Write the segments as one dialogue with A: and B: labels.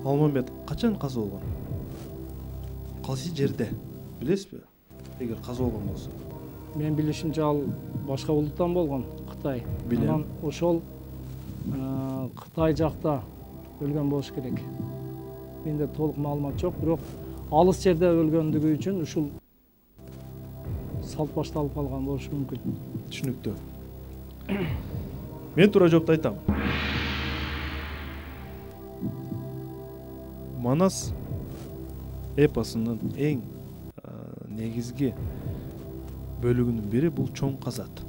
A: Алмамбет качан каза болгон? Кайсы жерде? Билесизби? Эгер каза болгон болсо.
B: Мен билишимче ал башка улуттан болгон, Кытай. Анан ошол Кытай жакта өлгөн болуш керек. Менде толук маалымат жок, бирок алыс жерде өлгөндүгү үчүн ушул салт башталып калган болушу мүмкүн.
A: Түшүнүктүү. Мен туура жоопду айтам. Манас эпосунун эң негизги бөлүгүнүн бири бул чоң казат.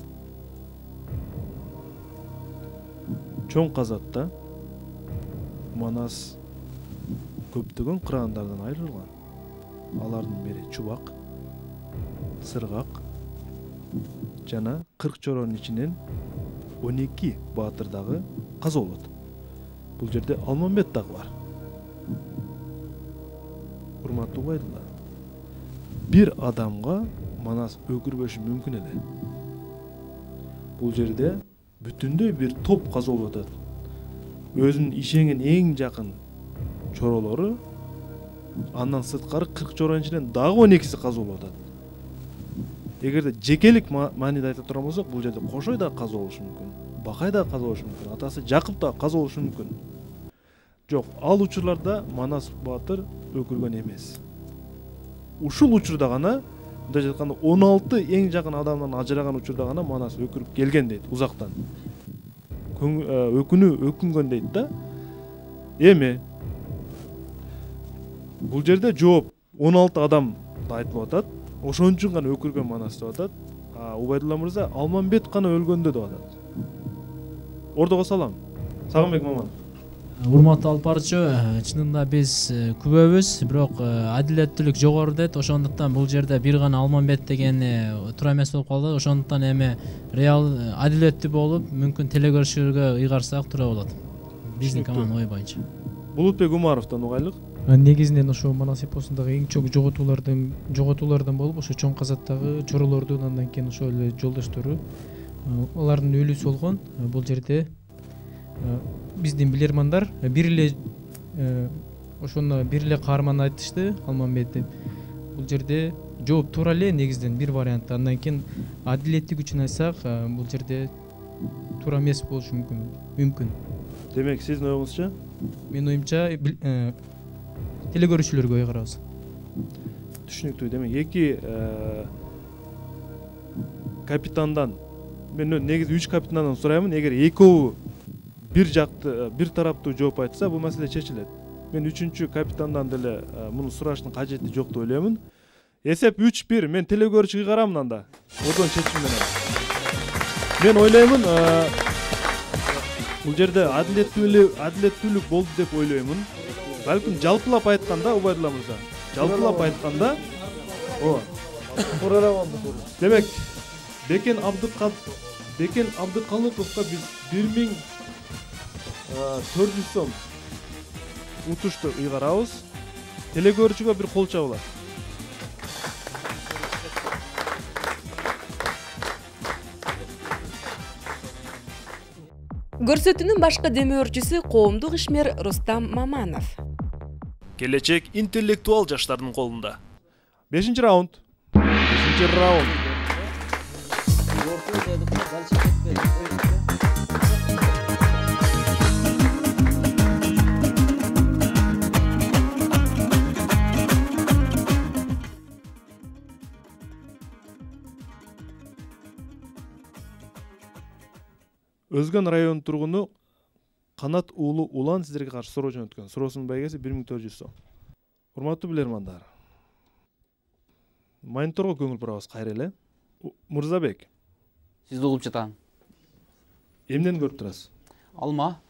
A: Чоң казатта Манас көптөгөн кыргындардан айрылган. Алардын бири Чубак, Сыргак жана 40 чоронун ичинен 12 баатыр дагы каза болот. Бул жерде Алмамбет дагы бар. Урматтуу угайдылар. Бир адамга Манас өкүрбөшү мүмкүн эле. Бул жерде бүтүндөй бир топ каза болуп атат. Өзүнүн ишенген эң жакын чоролору, андан сырткары 40 чоронун ичинен дагы 12си каза болуп атат. Эгерде жекелик мааниде айта турган болсок, бул жерде Кошой да каза болушу мүмкүн, Бакай да каза болушу мүмкүн, атасы Жакып да каза болушу мүмкүн. Жок, ал учурларда Манас баатыр өкүргөн эмес. Ушул учурда гана, мындай айтканда 16 эң жакын адамдан ажыраган учурда гана Манас өкүрүп келген дейт узактан. Өкүнгөн дейт да. Эми бул жерде жооп 16 адам айтылып атат. Ошон үчүн гана өкүргөн Манас деп атат. Убайдулла мырза Алмамбет гана өлгөндө деп атат. Ордого салам. Сагынбек Маманов.
C: Урматтуу алып баруучу, чынында биз күбөбүз, бирок адилеттүүлүк жогору дейт. Ошондуктан бул жерде бир гана Алмамбет деген туура эмес болуп калды. Ошондуктан эми реал адилеттүү болуп, мүмкүн телекөрүүчүлөргө ыйгарсак туура болот. Биздин команда ой боюнча.
A: Булутбек Умаровдон угайлык.
D: Негизинен ошо Манас эпосундагы эң чоң жоготуулардан болуп, ошо чоң казаттагы чоролордун, андан кийин ошол эле жолдоштору, алардын өлүүсү болгон. Бул жерде биздин билермандар бир эле ошону бир эле каарман айтышты, Алмамбет деп. Бул жерде жооп туура эле, негизинен бир вариант. Андан кийин адилеттик үчүн айтсак, бул жерде туура эмес болушу мүмкүн.
A: Демек, сиздин оюңузча?
D: Менин оюмча телекөрүүчүлөргө ыйгарабыз.
A: Түшүнүктүү. Демек, эки капитандан, мен негизи 3 капитандан сураймын. Эгер экөө бир тараптуу жооп айтса, бул маселе чечилет. Мен 3-чү капитандан деле муну сураштын кажети жок деп ойлоймун. Эсеп 3-1. Мен телекөрүүчү ыйгарамын анда. Одон чечим менен. Мен ойлоймун, бул жерде адилеттүүлүк болду деп ойлоймун. Балким жалпылап айтканда, Убайдулла мырза, жалпылап айтканда, демек, Бекен Абдыкалыковго биз 1400 сом утушту ыйгарабыз. Телекөрүүчүгө бир кол чабылат.
E: Көрсөтүүнүн башкы демөөрчүсү коомдук ишмер Рустам Маманов.
A: Келечек интеллектуал жаштардын колунда. 5-чи раунд. 5-чи раунд. Өзгөн районунун тургуну Канат уулу Улан сиздерге каршы суроо жөнөткөн. Суроосунун байгеси 1400 сом. Урматтуу билермандар. Мониторго көңүл бурабыз кайра эле. Мырзабек.
F: Сизди угуп жатам.
A: Эмнени көрүп турасыз?
F: Алма.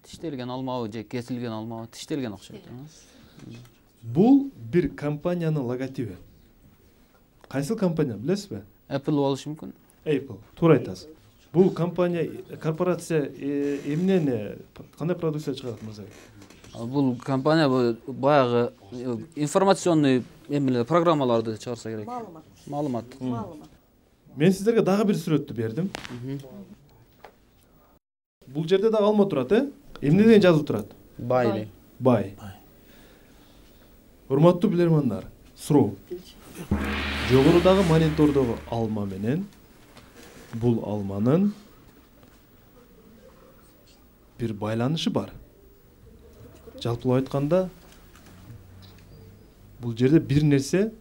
F: Тиштелген алмабы же кесилген алмабы? Тиштелген окшойт.
A: Бул бир компаниянын логотиби. Кайсы компания билесизби?
F: Apple болушу мүмкүн.
A: Apple. Туура айтасыз. Бул компания, корпорация эмнени, кандай продукция чыгарат мырзабек?
F: Бул компания баягы информационный программаларды чыгарса керек. Маалымат.
A: Мен сиздерге дагы бир сүрөттү бердим. Бул жерде да алма турат, эмне деген жазып турат?
F: Бай.
A: Бай. Урматтуу билермандар, суроо. Жогорудагы монитордогу алма менен бул алманын бир байланышы бар. Жалпылап айтканда, бул жерде бир нерсе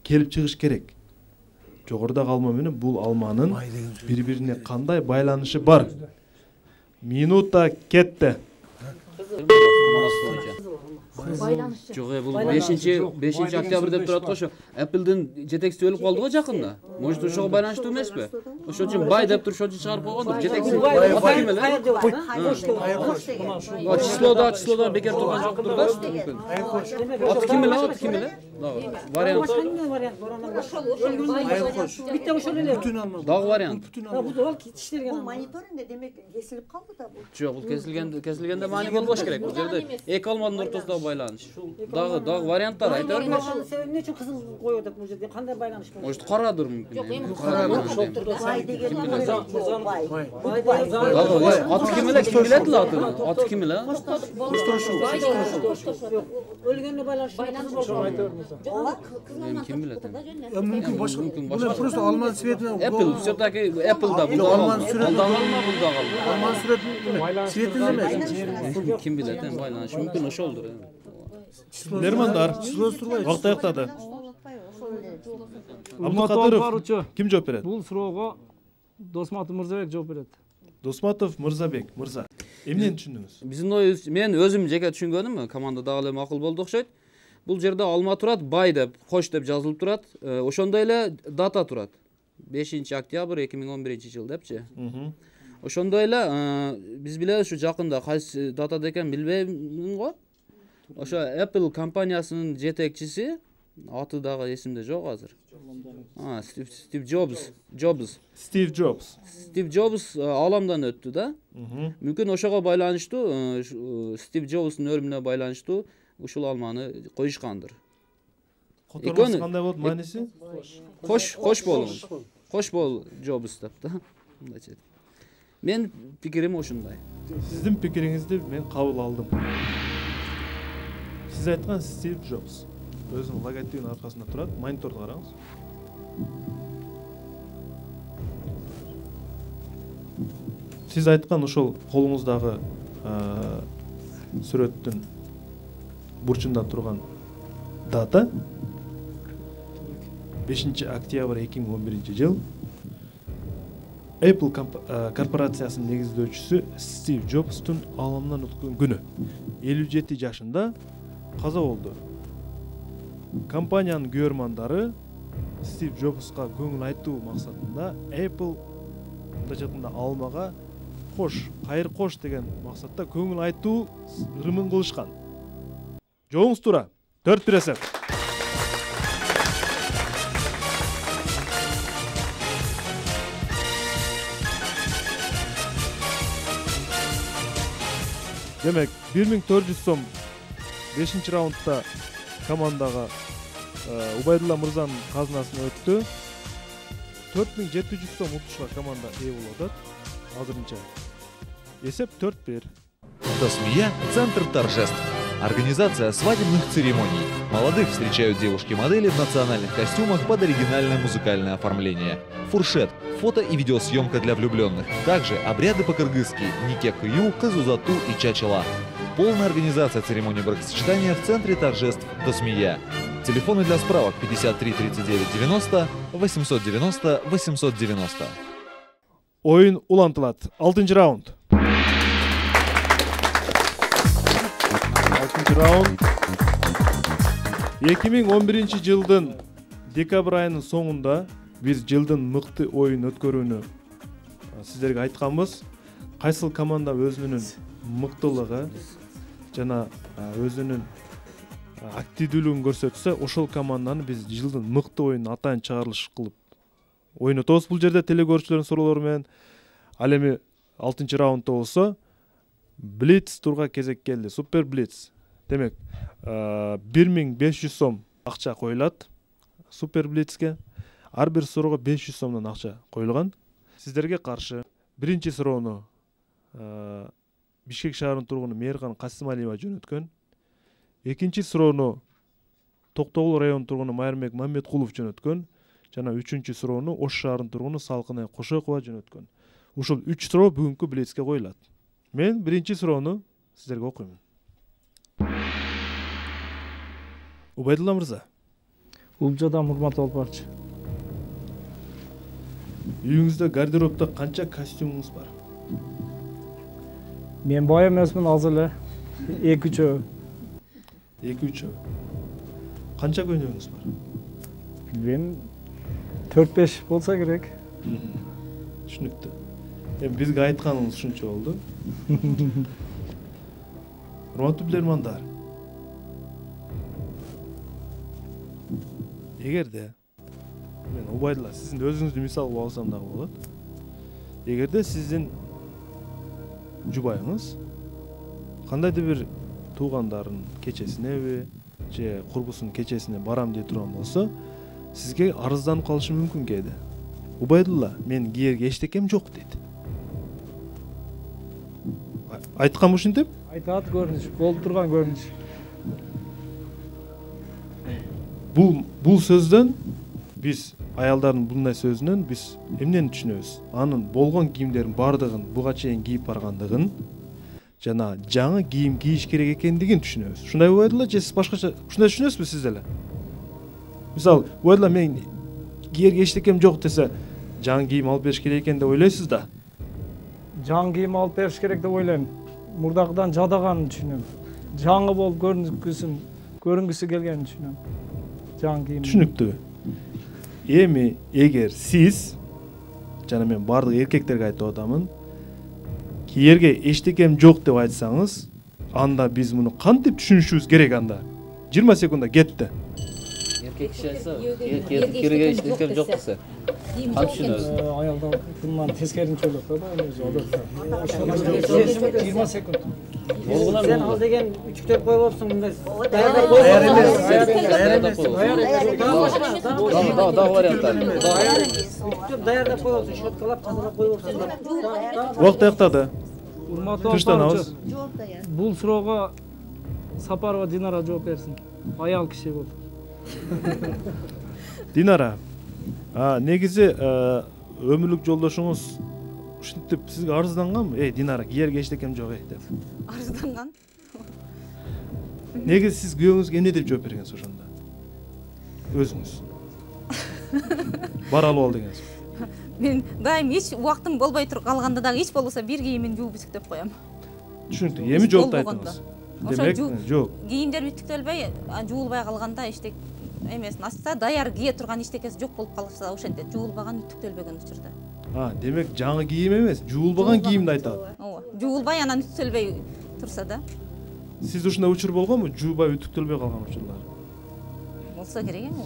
A: келип чыгыш керек. Жогорудагы алма менен бул алманын бири-бирине кандай байланышы бар? Минута кетти.
F: Жок, бул 5 октябрь деп турат го, ошо Apple'дин жетекчиси өлүп калды го жакында. Может, ошого байланыштуу эмеспи? Ошон үчүн бай деп туруп ошон үчүн чыгарып койгондур. Жетекчиси аты ким эле? Числода бекер турган жоктур да, мүмкүн. Аты ким эле? Вариант.
G: Битте ошол эле.
F: Дагы вариант.
G: Бул тиштелген мониторинде демек кесилип калды да бул.
F: Жок, бул кесилгенде маани болбош керек. Бул жерде эки алманын ортосундагы байланыш. Дагы варианттар айта берме.
G: Эмне үчүн кызыл коюп атат бул жерде? Кандай байланыш бар?
F: Может, карадыр мүмкүн.
G: Бай деген
F: Аты ким эле? Ким билет эле атын? Аты ким эле?
G: Өлгөнүнө байланышы
F: Ким билет?
H: Мүмкүн башка. Бул просто алманын цветине.
F: Apple, все-таки Apple'да бул алманын сүрөтү алма, бул да алма.
H: Алманын сүрөтүн цветин эмес.
F: Ким билет, байланыш мүмкүн ошолдур.
A: Нермандар, вакыт аяктады. Абдыкадыров ким жооп берет?
B: Бул суроого Досматов Мырзабек жооп берет.
A: Досматов Мырзабек мырза. Эмнени түшүндүңүз?
F: Биздин оюбуз, мен өзүм жеке түшүнгөнүм, команда дагы эле макул болду окшойт. Бул жерде алма турат, бай деп, кош деп жазылып турат. Ошондой эле дата турат. 5 октябрь 2011 депчи. Ошондой эле биз билебиз ушу жакында кайсы датада экен билбеймин го. Ошо Apple компаниясынын жетекчиси, аты дагы эсимде жок азыр. Стив Джобс ааламдан өттү да. Мүмкүн ошого байланыштуу, Стив Джобстун өлүмүнө байланыштуу ушул алманы коюшкандыр.
A: Котормасы кандай болот мааниси?
F: Кош бол Джобс деп да. Мен пикирим ошундай.
A: Сиздин пикириңизди мен кабыл алдым. Сиз айткан Стив Джобс өзүнүн логотипинин аркасында турат, мониторду караңыз. Сиз айткан ошол колуңуздагы сүрөттүн бурчунда турган дата 5 октябрь 2011 жыл. Apple корпорациясынын негиздөөчүсү Стив Джобстун ааламдан өткөн күнү. 57 жашында каза болду. Компаниянын күйөрмандары Стив Джобска көңүл айтуу максатында Apple мындайча айтканда алмага кош, кайыр кош деген максатта көңүл айтуу ырымын кылышкан. Жоңуңуз туура. 4-1 эсеп. Демек, 1400 сом 5 раундда командага Убайдулла мырзанын казынасына өттү. 4700 сом утушка команда ээ болуп атат. Азырынча есеп 4-1.
I: Досмия – центр торжеств. Организация свадебных церемоний. Молодых встречают девушки-модели в национальных костюмах под оригинальное музыкальное оформление. Фуршет, фото и видеосъемка для влюбленных. Также обряды по-кыргызски – нике-кыю, казузату и чачала. Полная организация церемонии бракосочетания в центре торжеств Досмия. Телефоны для справок 53 39 90 890 890.
A: Oyun улантылат. 6 раунд. 6 раунд. 2011 жылдын декабрь айынын соңунда биз жылдын мыкты оюн өткөрүүнү сиздерге айтканбыз. Кайсыл команда өзүнүн мыктылыгы жана өзүнүн активдүүлүгүн көрсөтсө, ошол команданы биз жылдын мыкты оюнун атайын чыгарылыш кылып ойнотобуз. Бул жерде теле көрүүчүлөрдүн суроолору менен. Ал эми 6 раундда болсо Блиц турга кезек келди. Супер Блиц. Демек, 1500 сом акча коюлат Супер Блицке. Ар бир суроого 500 сомдон акча коюлган. Сиздерге каршы биринчи суроону Бишкек шаарынын тургуну Мээркан Касымалиева жөнөткөн. Экинчи суроону Токтогул районунун тургуну Майрамбек Маметкулов жөнөткөн. Жана үчүнчү суроону Ош шаарынын тургуну Салкынай Кошокова жөнөткөн. Ушул 3 суроо бүгүнкү билетке коюлат. Мен биринчи суроону сиздерге окуймун. Убайдулла мырза.
B: Улжадам урматтуу алпарчы.
A: Үйүңүздө гардеробто канча костюмуңуз бар?
B: Мен бай эмесмин, азыр эле 2-3.
A: 2-3. Канча көйнөгүңүз бар?
B: Билбейм, 4-5 болса керек.
A: Түшүнүктүү. Эми бизге айтканыңыз ушунча болду. Урматтуу билермандар. Эгерде мен Убайдулла сиздин өзүңүздү мисал кылып алсам дагы болот. Эгерде сиздин жубайыңыз кандайдыр бир туугандардын кечесинеби же курбусунун кечесине барам дей турган болсо, сизге арызданып калышы мүмкүн кээде. Убайдулла, мен кийерге эчтекем жок дейт. Айтканбы ушинтип?
B: Айтат көрүнүш, болуп турган көрүнүш.
A: Бул сөздөн биз аялдардын bunday сөзүнөн биз эмнени түшүнөбүз? Анын болгон кийимдердин бардыгын буга чейин кийип баргандыгын жана жаңы кийим кийиш керек экендигин түшүнөбүз. Ушундай Убайдулла, же сиз башкача ушундай түшүнөсүзбү сиз деле? Мисалы, Убайдулла мен кийерге эчтекем жок десе, жаңы кийим алып бериш керек экен деп ойлойсуз да?
B: Жаңы кийим алып бериш керек деп ойлойм. Мурдакыдан жадаганын түшүнөм. Жаңы болуп көрүнгүсү келгенин түшүнөм. Жаңы кийим.
A: Түшүнүктүү. Эми эгер сиз жана мен бардык эркектерге айтып атамын, кийерге эчтекем жок деп айтсаңыз, анда биз муну кантип түшүнүшүбүз керек анда? 20 секундда кетти.
F: Эркек киши айтса, кийерге эчтекем жок десе. Кантип түшүнөбүз?
B: Аялдар bundan тескеринче ойлоп да, өзү. 20 секунд.
H: Sen al degen üçüktep koyup olsun bunday.
F: Дагы варианттар.
H: Üçüktep dayardap koyup olsun, şotkалап, тазалап koyup olsun.
A: Убакыт аяктады.
B: Урматтуу
A: Тынчтанабыз.
B: алпарчы, бул суроого Сапарова Динара жооп берсин. Аял киши болуп.
A: Динара, негизи өмүрлүк жолдошуңуз ушинтип сизге арызданганбы? Динара, кийерге эчтекем жок деп.
J: Арызданган.
A: Негизи сиз күйөөңүзгө эмне деп жооп бергенсиз ошондо? Өзүңүз. Бар алып ал дегенсиз.
J: Мен дайым эч убактым болбой туруп калганда дагы эч болбосо бир кийимин жууп үтүктөп коем.
A: Түшүнүктүү. Эми жоопду айттыңыз. Демек, жок.
J: Кийимдер үтүктөлбөй, жуулбай калганда эчтек эмесин ачса, даяр кие турган эчтекеси жок болуп калса ошентет. Жуулбаган, үтүктөлбөгөн учурда.
A: Демек жаңы кийим эмес, жуулбаган кийимди айтат.
J: Ооба. Жуулбай анан үтүктөлбөй турса да.
A: Сиз ушундай учур болгонбу? Жуубай үтүктөлбөй калган учурлар.
J: Болсо керек эми.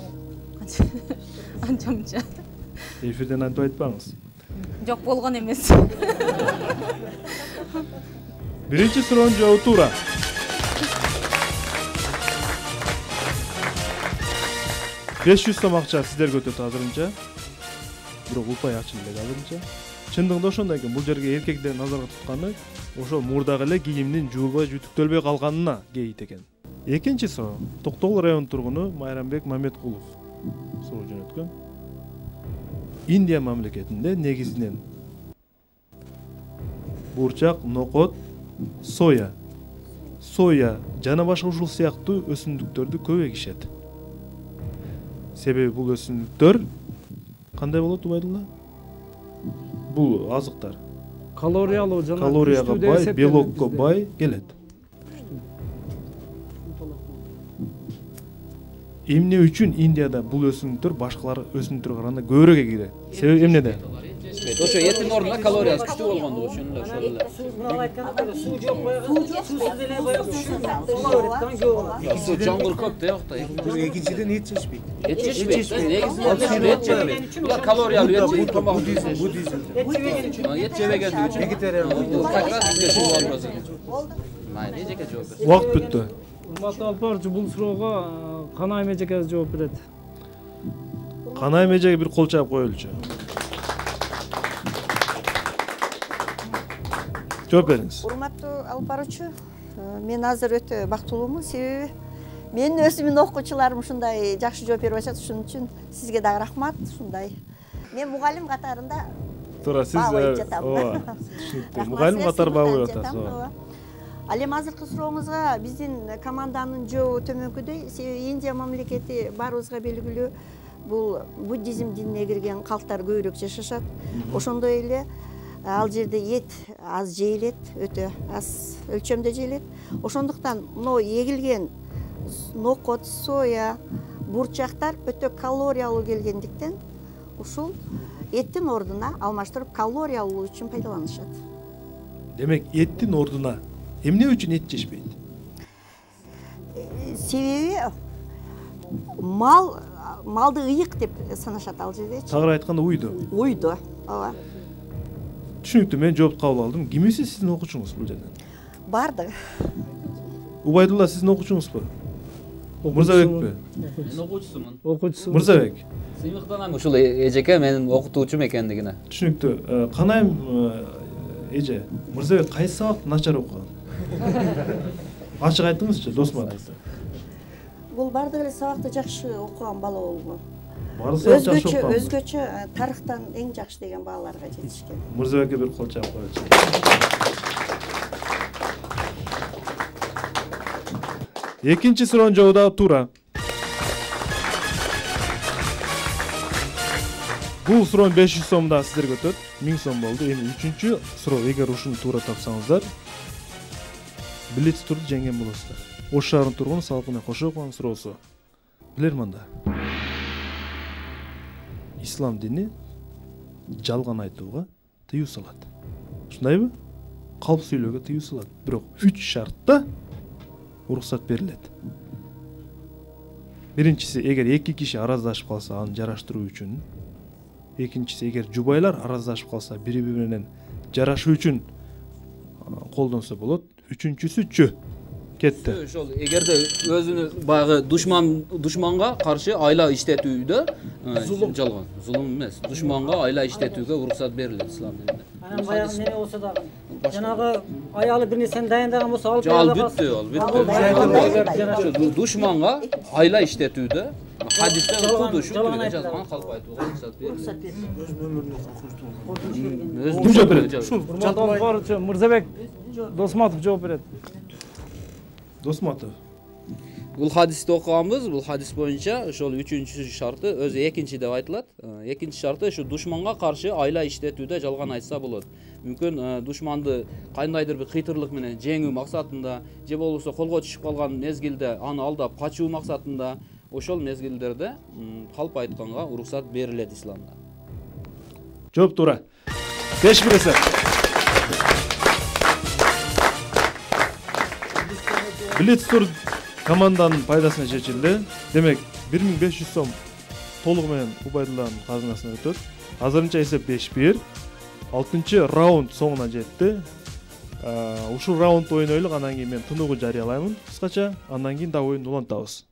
J: Анча-мынча.
A: Эфирден антип айтпаңыз.
J: Жок болгон эмес.
A: Биринчи суроонун жообу туура. $500 акча сиздерге өтөт азырынча. Бирок упай ачылып элек азырынча. Чындыгында ошондой экен, бул жерге эркектер назарга тутканы ошо мурдагы эле кийимдин жуулбай үтүктөлбөй калганына кейит экен. Экинчи суроо. Токтогул районунун тургуну Майрамбек Маметкулов суроо жөнөткөн. Индия мамлекетинде негизинен бурчак, нокот, соя жана башка ушул сыяктуу өсүмдүктөрдү көп эгишет. Себеби бул өсүмдүктөр кандай болот Убайдулла? Бул азыктар
B: Калориялуу жана
A: калорияга бай, белокко бай келет. Эмне үчүн Индияда бул өсүмдүктөр башкалар өсүмдүктөргө караганда көбүрөөк эгилет? Себеби эмнеде?
F: Ошо этин ордуна калориясы күчтүү болгондугу үчүн эле ошол эле.
H: Мына айтканда суу жок баягы. Суусуз эле баягы
F: Суу жаңгыр көп да жакта.
H: Экинчиден эт жешпейт.
F: Эт жешпейт. Негизинен эт жешпейт. Булар калориялуу эт тамак.
H: Буддизм.
F: Эт жебегендиги үчүн.
H: Вегетариан.
F: Как бизге суу албаса. Майли жеке жооп берсин.
A: Убакыт бүттү.
B: Урматтуу алпарчы, бул суроого Канай Межекеси жооп берет.
A: Канай Межеге бир кол чаап коелучу. Жооп бериңиз.
G: Урматтуу алып баруучу, мен азыр өтө бактылуумун, себеби менин өзүмдүн окуучуларым ушундай жакшы жооп берип атышат. Ошон үчүн сизге дагы рахмат. Ушундай мен мугалим катарында
A: Туура, сиз түшүнүктүү. Мугалим катары баа коюп атасыз.
G: Ал эми азыркы сурооңузга биздин команданын жообу төмөнкүдөй. Себеби Индия мамлекети баарыбызга белгилүү, бул буддизм динине кирген калктар көбүрөөк жашашат. Ошондой эле ал жерде эт аз жейилет, өтө аз өлчөмдө жейилет. Ошондуктан мына эгилген нокот, соя, бурчактар өтө калориялуу келгендиктен ушул эттин ордуна алмаштырып калориялуу үчүн пайдаланышат.
A: Демек, эттин ордуна эмне үчүн эт жешпейт?
G: Себеби малды ыйык деп санашат ал жердечи.
A: Тагыраак айтканда уйду.
G: Уйду, ооба.
A: Түшүнүктүү, мен жоопту кабыл алдым. Кимиси сиздин окуучуңуз бул жерден?
G: Бардыгы.
A: Убайдулла, сиздин окуучуңузбу? Мырзабекпи?
F: Мен окуучусумун.
B: Окуучусумун.
A: Мырзабек.
F: Сыймыктанам ушул эжеке менин окутуучум экендигине.
A: Түшүнүктүү. Канайым эже, Мырзабек кайсы сабакты начар окуган? Ачык айтыңызчы, досума.
G: Бул бардык эле сабакты жакшы окуган бала болгон. Өзгөчө тарыхтан эң жакшы деген бааларга жетишкен.
A: Мырзабекке бир кол чаап коелучу. Экинчи суроонун жообу дагы туура. Бул суроонун 500 сом дагы сиздерге өтөт. 1000 сом болду. Эми үчүнчү суроо, эгер ушуну туура тапсаңыздар, билет турду жеңген болосуздар. Ош шаарынын тургуну Салкын Кошокованын суроосу. Билермандар. Ислам дини жалган айтууга тыюу салат. Ушундайбы? Калп сүйлөөгө тыюу салат. Бирок 3 шартта уруксат берилет. Биринчиси, эгер эки киши араздашып калса, аны жараштыруу үчүн. Экинчиси, эгер жубайлар араздашып калса, бири-бири менен жарашуу үчүн колдонсо болот. Үчүнчүсүчү кетти.
F: Ошол эгерде өзүнү баягы душманга каршы айла иштетүүдө жалган, зулум эмес. Душманга айла иштетүүгө уруксат берилет ислам дининде.
H: Анан баягы эмне болсо дагы жанагы аялы бир нерсени дайындаган болсо алып
F: ал бүттү. Душманга айла иштетүүдө хадисте кудушу деген жазган, калп айтууга уруксат берилет.
H: Өз өмүрүнө коркунучтуу.
A: Ким жооп берет?
B: Урматтуу Мырзабек Досматов жооп берет.
A: Досматов.
F: Бул хадисти окуганбыз, бул хадис боюнча ошол үчүнчү шарты өзү экинчи деп айтылат. Экинчи шарты ушу душманга каршы айла иштетүүдө жалган айтса болот. Мүмкүн душманды кандайдыр бир кыйтырлык менен жеңүү максатында же болбосо колго түшүп калган мезгилде аны алдап качуу максатында ошол мезгилдерде калп айтканга уруксат берилет исламда.
A: Жооп туура. 5-1 эсеп. Билетстур команданын пайдасына чечилди. Демек 1500 сом толугу менен Убайдулланын казынасына өтөт. Азырынча эсеп 5-1. 6-чы раунд соңуна жетти. Ушул раунд ойнойлук, андан кийин мен тыныгуу жарыялаймын кыскача, андан кийин да оюнду улантабыз.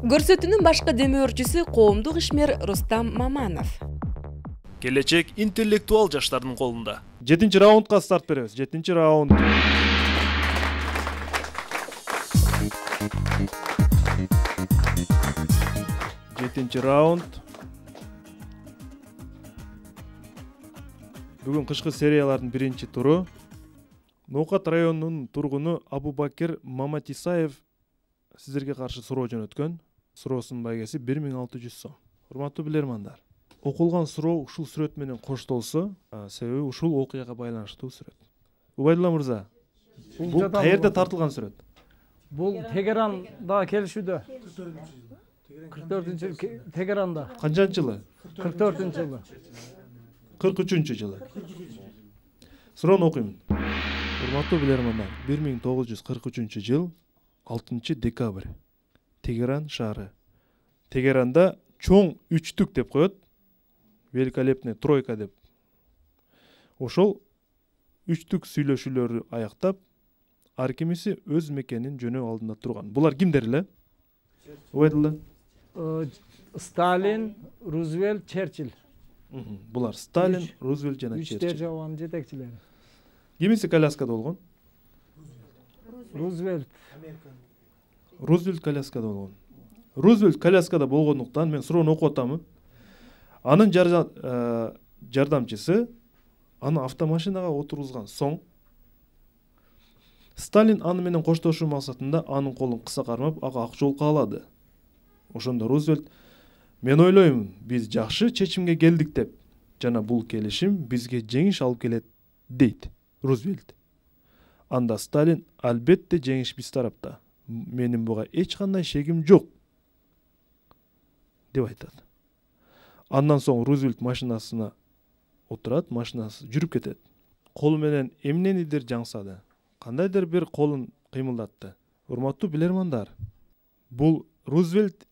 E: Көрсөтүүнүн башкы демөөрчүсү коомдук ишмер Рустам Маманов.
A: Келечек интеллектуал жаштардын колунда. 7-чи раундга старт беребиз. 7-чи раунд. Бүгүн кышкы сериялардын биринчи туру. Ноокат районунун тургуну Абубакир Маматисаев сиздерге каршы суроо жөнөткөн. Суроосунун байгеси 1600 сом. Урматтуу билермандар, окулган суроо ушул сүрөт менен коштолсо, себеби ушул окуяга байланыштуу сүрөт. Убайдулла мырза, бул каерде тартылган сүрөт?
B: Бул Тегеранда келишүүдө. 44-жылы Тегеранда.
A: Канчанчы жылы?
B: 44-жылы.
A: 43-жылы. Суроону окуймун. Урматтуу билермандар, 1943-жыл 6-декабрь. Тегеран шаары. Тегеранда чоң үчтүк деп коет. Великолепная тройка деп. Ошол үчтүк сүйлөшүүлөрү аяктап, ар кимиси өз мекенин жөнөө алдында турган. Булар кимдер эле? Убайдулла.
B: Сталин, Рузвельт, Черчилль.
A: Булар Сталин, Рузвельт жана Черчилль.
B: Үчтөр жабанын жетекчилери.
A: Кимиси коляскада болгон?
B: Рузвельт.
A: Рузвельт коляскада болгон. Рузвельт коляскада болгондуктан мен суроону окуп атамын. Анын жардамчысы аны автомашинага отургузган соң Сталин аны менен коштошуу максатында анын колун кыса кармап, ага ак жол каалады. Ошондо Рузвельт: "Мен ойлойм, биз жакшы чечимге келдик" деп, жана бул келишим бизге жеңиш алып келет, дейт Рузвельт. Анда Сталин: "Албетте жеңиш биз тарапта. Менин буга эч кандай шегим жок" деп айтат. Андан соң Рузвельт машинасына отурат, машинасы жүрүп кетет. Колу менен эмненидир жаңсады. Кандайдыр бир колун кыймылдатты. Урматтуу билермандар, бул Рузвельт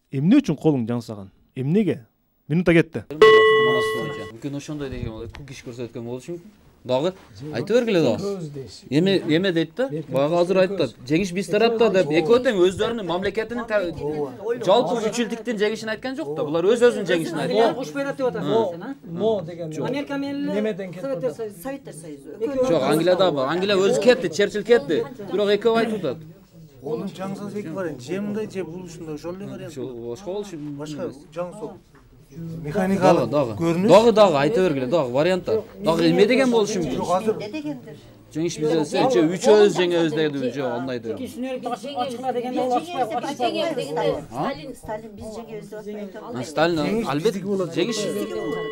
A: эмне үчүн колун жаңсаган? Эмнеге? Минута кетти.
F: Мүмкүн ошондой деген болот. Киш көрсөткөн болушу мүмкүн. Дагы айта бергиле дагы. Эме дейт да? Бага азыр айтты. Жеңиш биз тарапта деп экөө тең өздөрүнүн мамлекетинин жалпы үчүлдүктүн жеңишин айткан жок да. Булар өз-өзүнүн жеңишин айткан.
H: Кош берет деп атасың, мо деген. Америка менен немеден кетти?
G: Советтер Союзу.
F: Жок, Англияда бар. Англия өзү кетти, Черчилль кетти. Бирок экөө айтып атат.
K: Onun жаңсасы эки вариант. Же мындай, же булушунда ошол эле вариант.
F: Башка болушу.
K: Башка жаңсоо. Механикалык көрүнүш.
F: Дагы айта бергиле, дагы варианттар. Дагы эме деген болушу мүмкүн.
G: Жок, азыр эмне дегендир?
F: Жеңиш биз же үчөөбүз жеңебиз дегенди жок, андайды.
H: Ачкына дегенде ол
G: Сталин биз жеңебиз деп атпайбы?
F: Сталин албетте жеңиш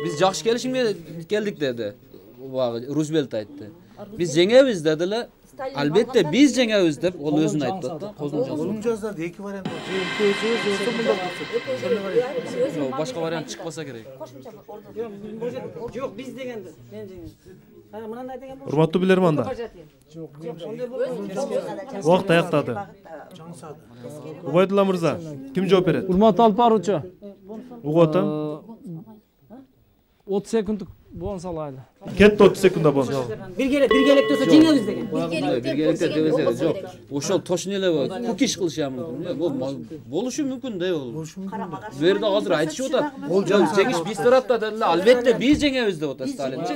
F: биз жакшы келишимге келдик деди. Рузвельт айтты. Биз жеңебиз деди эле. Албетте биз жеңебиз деп ол өзүн айтты да.
K: Колун жазда эки вариант бар.
F: Башка вариант чыкпаса керек.
H: Жок, биз дегенди. Мен жеңем. Мынандай деген болчу.
A: Урматтуу билермандар, убакыт аяктады. Убайдулла мырза, ким жооп берет?
B: Урматтуу алып баруучу.
A: Угуп атам.
B: 30 секунддук бон салайлы.
A: Кетти 30 секундда бон.
H: Биргелик болсо жеңебиз деген.
F: Биргеликте дебесе жок. Ошол точно эле кукиш кылышы мүмкүн. Бул болушу мүмкүн да ол. Бул жерде азыр айтышып атат. Ол жеңиш биз тарапта деле, албетте биз жеңебиз деп атат Сталинчи.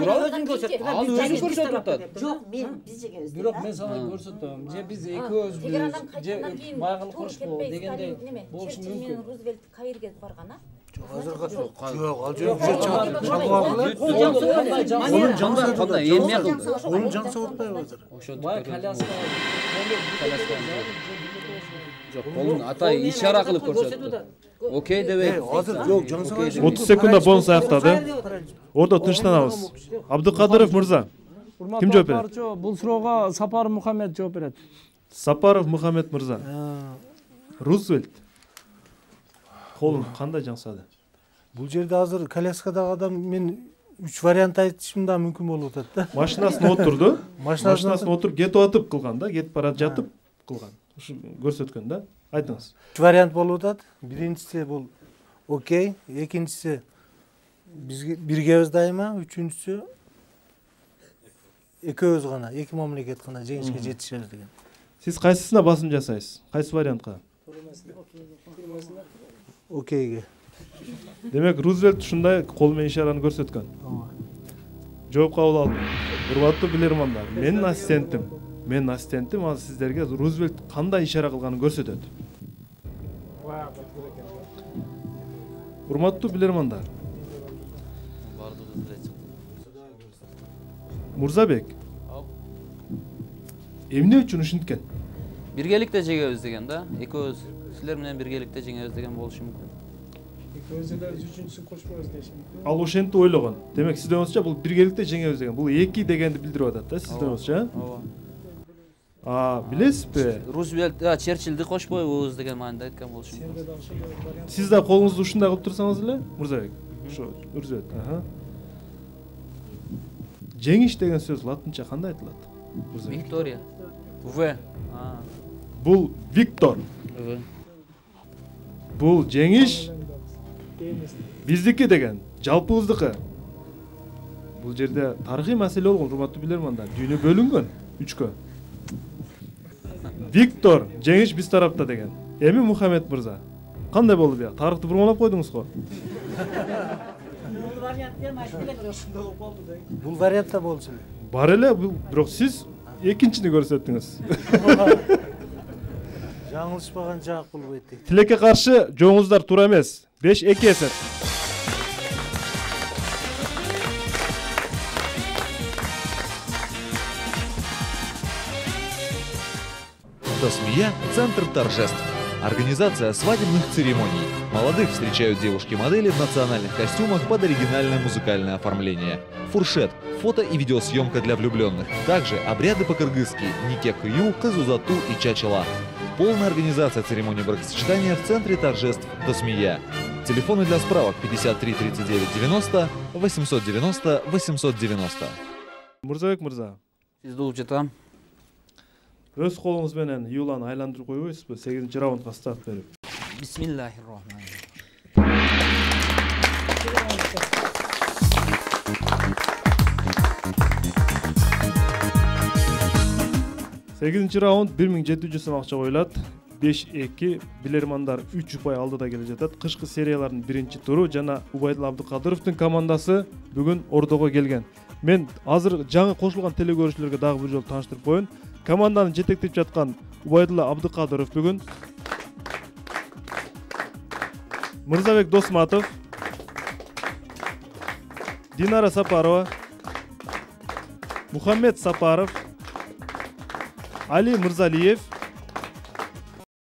H: Өзүн көрсөттү.
F: Ал өзүн көрсөтүп атат.
G: Жок, мен биз жеңебиз.
B: Бирок мен сага көрсөтөм. Же биз экөөбүз, же байгылык кылышпоо дегенде болушу мүмкүн.
J: Рузвельт Каирге барган, а?
K: Азырга жок, ал жер
F: Onun жаңса кандай эмне кылды?
K: Onun жаңса отпайбы азыр?
B: Бай коляска.
F: Жок, колун атай ишара кылып көрсөттү. Окей дебей.
K: Азыр жок, жаңса
A: 30 секундда бонус аяктады. Ордо тынчтанабыз. Абдыкадыров мырза, ким жооп берет?
B: Бул суроого Сапаров Мухаммед жооп берет.
A: Сапаров Мухаммед мырза. Рузвельт колун кандай жаңсады?
K: Бул жерде азыр коляскадагы адам мен 3 вариант айтышым да мүмкүн болуп атат да.
A: Машинасына отурду. Машинасына отуруп кетип атып кылган да, кетип барат жатып кылган. Ушу көрсөткөн да. Айтыңыз.
K: 3 вариант болуп атат. Биринчиси бул окей, экинчиси бизге биргебиз дайыма, үчүнчүсү экөөбүз гана, эки мамлекет гана жеңишке жетишебиз деген.
A: Сиз кайсысына басым жасайсыз? Кайсы вариантка?
K: Окейге.
A: Демек Рузвельт ушундай кол менен ишараны көрсөткөн. Жооп кабыл алдым. Урматтуу билермандар, менин ассистентим азыр сиздерге Рузвельт кандай ишара кылганын көрсөтөт. Урматтуу билермандар, Мурзабек, эмне үчүн ушинткен?
F: Биргеликте жеңебиз деген да. Экөөбүз силер менен биргеликте жеңебиз деген болушу мүмкүн.
B: Үчүнчүсүн кошпойбуз дешим.
A: Ал ошентип ойлогон. Демек сиздин оюңузча бул биргеликте жеңебиз деген. Бул эки дегенди билдирип атат да сиздин оюңузча. Билесизби?
F: Рузвельт, Черчиллди кошпойбуз деген маанайда айткан болушу мүмкүн.
A: Сиз да колуңузду ушундай кылып турсаңыз эле, Мурзабек. Ошо Рузвельт. Жеңиш деген сөз латынча кандай айтылат?
F: Виктория. В.
A: Бул Виктор. Бул жеңиш биздики деген, жалпыбыздыкы. Бул жерде тарыхый маселе болгон, урматтуу билермандар. Дүйнө бөлүнгөн 3кө. Виктор, жеңиш биз тарапта деген. Эми Мухаммед мырза, кандай болду бия? Тарыхты бурмалап койдуңуз го.
K: Бул вариантта болчу эле.
A: бар эле, бирок сиз экинчини көрсөттүңүз.
K: Жаңылышпаган жак болбойт дейт.
A: Тилекке каршы жооңуздар туура эмес. 5-2 эсеп.
I: Досмия – центр торжеств. Организация свадебных церемоний. Молодых встречают девушки-модели в национальных костюмах под оригинальное музыкальное оформление. Фуршет – фото и видеосъемка для влюбленных. Также обряды по-кыргызски – нике-кыю, казузату и чачала. Полная организация церемонии бракосочетания в центре торжеств Досмия. Телефоны для справок 53 39 90 890 890.
A: Мырзабек мырза.
F: Сизди угуп жатам.
A: Өз колуңуз менен Юланы айландырып койбойсузбу? 8-раундга старт берип.
F: Бисмиллахир-рахманир.
A: 8-раунд 1700 сом акча коюлат. 5-2 билермандар 3 ұпай алдыда келе жатат. Кышкы сериялардын биринчи туру жана Убайдыл Абдыкадыровдун командасы бүгүн ордого келген. Мен азыр жаңы кошулган телекөрүүчүлөргө дагы бир жолу тааныштырып коеюн. Команданы жетектеп жаткан Убайдыл Абдыкадыров бүгүн. Мырзабек Досматов, Динара Сапарова, Мухаммед Сапаров, Али Мырзалиев,